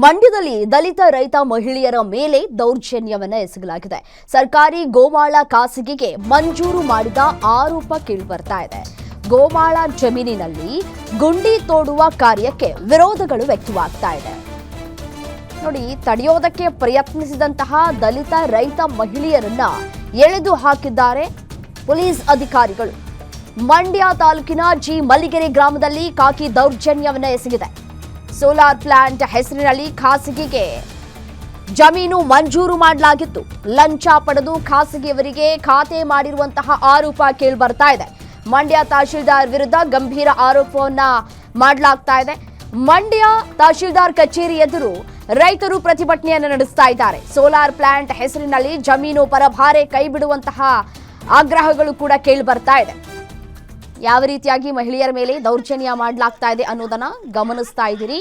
ಮಂಡ್ಯದಲ್ಲಿ ದಲಿತ ರೈತ ಮಹಿಳೆಯರ ಮೇಲೆ ದೌರ್ಜನ್ಯವನ್ನ ಎಸಗಲಾಗಿದೆ. ಸರ್ಕಾರಿ ಗೋಮಾಳ ಖಾಸಗಿಗೆ ಮಂಜೂರು ಮಾಡಿದ ಆರೋಪ ಕೇಳಿಬರ್ತಾ ಇದೆ. ಗೋಮಾಳ ಜಮೀನಿನಲ್ಲಿ ಗುಂಡಿ ತೋಡುವ ಕಾರ್ಯಕ್ಕೆ ವಿರೋಧಗಳು ವ್ಯಕ್ತವಾಗ್ತಾ ಇದೆ. ನೋಡಿ, ತಡೆಯೋದಕ್ಕೆ ಪ್ರಯತ್ನಿಸಿದಂತಹ ದಲಿತ ರೈತ ಮಹಿಳೆಯರನ್ನ ಎಳೆದು ಹಾಕಿದ್ದಾರೆ ಪೊಲೀಸ್ ಅಧಿಕಾರಿಗಳು. ಮಂಡ್ಯ ತಾಲೂಕಿನ ಜಿ ಮಲ್ಲಿಗೆರೆ ಗ್ರಾಮದಲ್ಲಿ ಖಾಕಿ ದೌರ್ಜನ್ಯವನ್ನ ಎಸಗಿದೆ. ಸೋಲಾರ್ ಪ್ಲಾಂಟ್ ಹೆಸರಿನಲ್ಲಿ ಖಾಸಗಿಗೆ ಜಮೀನು ಮಂಜೂರು ಮಾಡಲಾಗಿತ್ತು. ಲಂಚ ಪಡೆದು ಖಾಸಗಿಯವರಿಗೆ ಖಾತೆ ಮಾಡಿರುವಂತಹ ಆರೋಪ ಕೇಳಿಬರ್ತಾ ಇದೆ. ಮಂಡ್ಯ ತಹಶೀಲ್ದಾರ್ ವಿರುದ್ಧ ಗಂಭೀರ ಆರೋಪವನ್ನ ಮಾಡಲಾಗ್ತಾ ಇದೆ. ಮಂಡ್ಯ ತಹಶೀಲ್ದಾರ್ ಕಚೇರಿ ಎದುರು ರೈತರು ಪ್ರತಿಭಟನೆಯನ್ನು ನಡೆಸ್ತಾ ಇದ್ದಾರೆ. ಸೋಲಾರ್ ಪ್ಲಾಂಟ್ ಹೆಸರಿನಲ್ಲಿ ಜಮೀನು ಪರಭಾರೆ ಕೈ ಬಿಡುವಂತಹ ಆಗ್ರಹಗಳು ಕೂಡ ಕೇಳಿಬರ್ತಾ ಇದೆ. ಯಾವ ರೀತಿಯಾಗಿ ಮಹಿಳೆಯರ ಮೇಲೆ ದೌರ್ಜನ್ಯ ಮಾಡಲಾಗ್ತಾ ಇದೆ ಅನ್ನೋದನ್ನ ಗಮನಿಸ್ತಾ ಇದ್ದೀರಿ.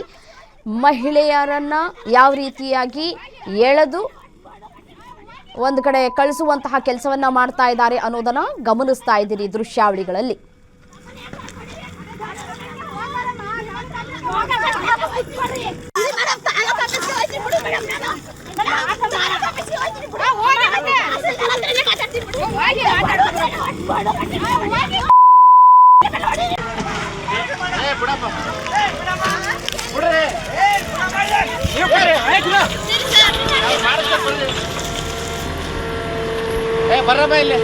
ಮಹಿಳೆಯರನ್ನ ಯಾವ ರೀತಿಯಾಗಿ ಎಳೆದು ಒಂದು ಕಡೆ ಕಳಿಸುವಂತಹ ಕೆಲಸವನ್ನ ಮಾಡ್ತಾ ಇದ್ದಾರೆ ಅನ್ನೋದನ್ನ ಗಮನಿಸ್ತಾ ಇದ್ದೀರಿ ದೃಶ್ಯಾವಳಿಗಳಲ್ಲಿ. ಬರ್ರಮ್ಮ ಇಲ್ಲಿ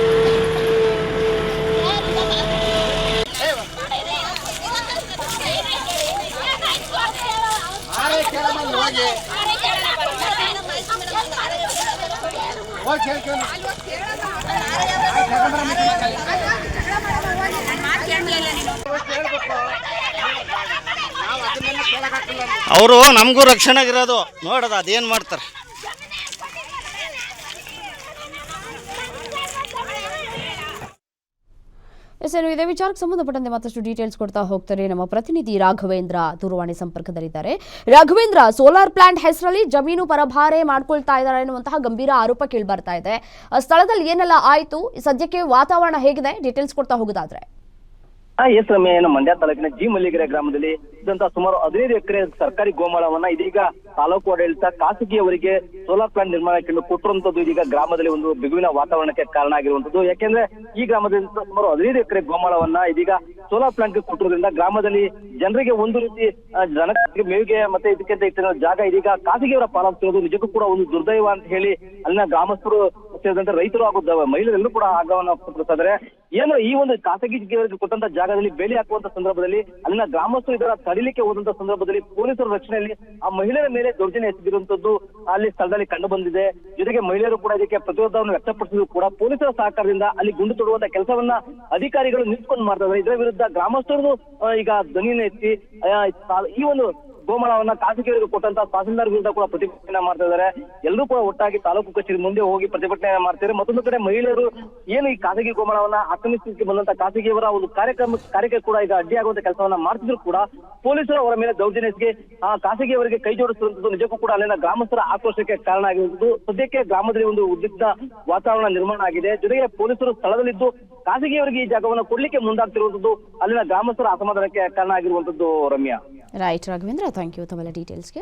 ಅವರು ನಮಗೂ ರಕ್ಷಣೆಗಿರೋದು ನೋಡೋದು ಅದೇನು ಮಾಡ್ತಾರೆ. ಇದೇ ವಿಚಾರಕ್ಕೆ ಸಂಬಂಧಪಟ್ಟಂತೆ ಮತ್ತಷ್ಟು ಡೀಟೇಲ್ಸ್ ಕೊಡ್ತಾ ಹೋಗ್ತಾರೆ ನಮ್ಮ ಪ್ರತಿನಿಧಿ ರಾಘವೇಂದ್ರ ದೂರವಾಣಿ ಸಂಪರ್ಕದಲ್ಲಿದ್ದಾರೆ. ರಾಘವೇಂದ್ರ, ಸೋಲಾರ್ ಪ್ಲಾಂಟ್ ಹೆಸರಲ್ಲಿ ಜಮೀನು ಪರಭಾರೆ ಮಾಡ್ಕೊಳ್ತಾ ಇದ್ದಾರೆ ಎನ್ನುವಂತಹ ಗಂಭೀರ ಆರೋಪ ಕೇಳಿಬರ್ತಾ ಇದೆ. ಸ್ಥಳದಲ್ಲಿ ಏನೆಲ್ಲ ಆಯಿತು, ಸದ್ಯಕ್ಕೆ ವಾತಾವರಣ ಹೇಗಿದೆ, ಡೀಟೇಲ್ಸ್ ಕೊಡ್ತಾ ಹೋಗೋದಾದ್ರೆ? ಎಸ್ ರಮ್ಯ, ಮಂಡ್ಯ ತಾಲೂಕಿನ ಜಿ ಮಲ್ಲಿಗೆರೆ ಗ್ರಾಮದಲ್ಲಿ ಇದ್ದಂತಹ ಸುಮಾರು 15 ಎಕರೆ ಸರ್ಕಾರಿ ಗೋಮಾಳವನ್ನ ಇದೀಗ ತಾಲೂಕು ಆಡಳಿತ ಖಾಸಗಿಯವರಿಗೆ ಸೋಲಾರ್ ಪ್ಲಾಂಟ್ ನಿರ್ಮಾಣಕ್ಕೆ ಕೊಟ್ಟಿರುವಂತದ್ದು ಇದೀಗ ಗ್ರಾಮದಲ್ಲಿ ಒಂದು ಬಿಗುವಿನ ವಾತಾವರಣಕ್ಕೆ ಕಾರಣ ಆಗಿರುವಂತದ್ದು. ಯಾಕೆಂದ್ರೆ ಈ ಗ್ರಾಮದಲ್ಲಿ ಸುಮಾರು 15 ಎಕರೆ ಗೋಮಾಳವನ್ನ ಇದೀಗ ಸೋಲಾರ್ ಪ್ಲಾಂಟ್ಗೆ ಕೊಟ್ಟಿರೋದ್ರಿಂದ ಗ್ರಾಮದಲ್ಲಿ ಜನರಿಗೆ ಒಂದು ರೀತಿ ಜನಕ್ಕೆ ಮೇವಿಗೆ ಮತ್ತೆ ಇದಕ್ಕಿಂತ ಹೆಚ್ಚಿನ ಜಾಗ ಇದೀಗ ಖಾಸಗಿಯವರ ಪಾಲಾಗ್ತಿರೋದು ನಿಜಕ್ಕೂ ಕೂಡ ಒಂದು ದುರ್ದೈವ ಅಂತ ಹೇಳಿ ಅಲ್ಲಿನ ಗ್ರಾಮಸ್ಥರು ಸೇರಿದಂತೆ ರೈತರು ಹಾಗೂ ಮಹಿಳೆಯರೆಲ್ಲೂ ಕೂಡ ಆಗ್ರಹವನ್ನು ವ್ಯಕ್ತಪಡಿಸಿದ್ದಾರೆ. ಏನು ಈ ಒಂದು ಖಾಸಗಿಯವರಿಗೆ ಕೊಟ್ಟಂತ ಜಾಗದಲ್ಲಿ ಬೇಲಿ ಹಾಕುವಂತ ಸಂದರ್ಭದಲ್ಲಿ ಅಲ್ಲಿನ ಗ್ರಾಮಸ್ಥರು ಇದರ ತಡಿಲಿಕ್ಕೆ ಹೋದಂತ ಸಂದರ್ಭದಲ್ಲಿ ಪೊಲೀಸರ ರಕ್ಷಣೆಯಲ್ಲಿ ಆ ಮಹಿಳೆಯರ ಮೇಲೆ ದೌರ್ಜನ್ಯ ಎಸಗಿರುವಂತದ್ದು ಅಲ್ಲಿ ಸ್ಥಳದಲ್ಲಿ ಕಂಡು ಬಂದಿದೆ. ಜೊತೆಗೆ ಮಹಿಳೆಯರು ಕೂಡ ಇದಕ್ಕೆ ಪ್ರತಿರೋಧವನ್ನು ವ್ಯಕ್ತಪಡಿಸಿದ್ರು ಕೂಡ ಪೊಲೀಸರ ಸಹಕಾರದಿಂದ ಅಲ್ಲಿ ಗುಂಡು ತೊಡುವಂತ ಕೆಲಸವನ್ನ ಅಧಿಕಾರಿಗಳು ನಿಂತ್ಕೊಂಡು ಮಾಡ್ತಾ ಇದ್ದಾರೆ. ಇದರ ವಿರುದ್ಧ ಗ್ರಾಮಸ್ಥರು ಈಗ ಧ್ವನಿಯನ್ನು ಎತ್ತಿ ಈ ಒಂದು ಗೋಮಾಳವನ್ನ ಖಾಸಗಿಯವರಿಗೆ ಕೊಟ್ಟಂತ ತಹಸೀಲ್ದಾರ್ ವಿರುದ್ಧ ಕೂಡ ಪ್ರತಿಭಟನೆ ಮಾಡ್ತಾ ಇದ್ದಾರೆ. ಎಲ್ಲರೂ ಕೂಡ ಒಟ್ಟಾಗಿ ತಾಲೂಕು ಕಚೇರಿ ಮುಂದೆ ಹೋಗಿ ಪ್ರತಿಭಟನೆ ಮಾಡ್ತಾರೆ. ಮತ್ತೊಂದು ಕಡೆ ಮಹಿಳೆಯರು ಏನು ಈ ಖಾಸಗಿ ಗೋಮಾಳವನ್ನ ಆಕ್ರಮಿಸಲಿಕ್ಕೆ ಬಂದಂತ ಖಾಸಗಿಯವರ ಒಂದು ಕಾರ್ಯಕ್ಕೆ ಕೂಡ ಈಗ ಅಡ್ಡಿಯಾಗುವಂತ ಕೆಲಸವನ್ನ ಮಾಡ್ತಿದ್ರು ಕೂಡ ಪೊಲೀಸರು ಅವರ ಮೇಲೆ ದೌರ್ಜನ್ಯಕ್ಕೆ ಆ ಖಾಸಗಿಯವರಿಗೆ ಕೈ ಜೋಡಿಸುವಂತದ್ದು ನಿಜಕ್ಕೂ ಕೂಡ ಅಲ್ಲಿನ ಗ್ರಾಮಸ್ಥರ ಆಕ್ರೋಶಕ್ಕೆ ಕಾರಣ ಆಗಿರುವುದು. ಸದ್ಯಕ್ಕೆ ಗ್ರಾಮದಲ್ಲಿ ಒಂದು ಉದ್ರಿಕ್ತ ವಾತಾವರಣ ನಿರ್ಮಾಣ ಆಗಿದೆ. ಜೊತೆಗೆ ಪೊಲೀಸರು ಸ್ಥಳದಲ್ಲಿದ್ದು ಖಾಸಗಿಯವರಿಗೆ ಈ ಜಾಗವನ್ನು ಕೊಡ್ಲಿಕ್ಕೆ ಮುಂದಾಗ್ತಿರುವಂತದ್ದು ಅಲ್ಲಿನ ಗ್ರಾಮಸ್ಥರ ಅಸಮಾಧಾನಕ್ಕೆ ಕಾರಣ ಆಗಿರುವಂತದ್ದು. Ramya, right Raghavendra, thank you ತಮ್ಮೆಲ್ಲ ಡೀಟೇಲ್ಸ್ಗೆ.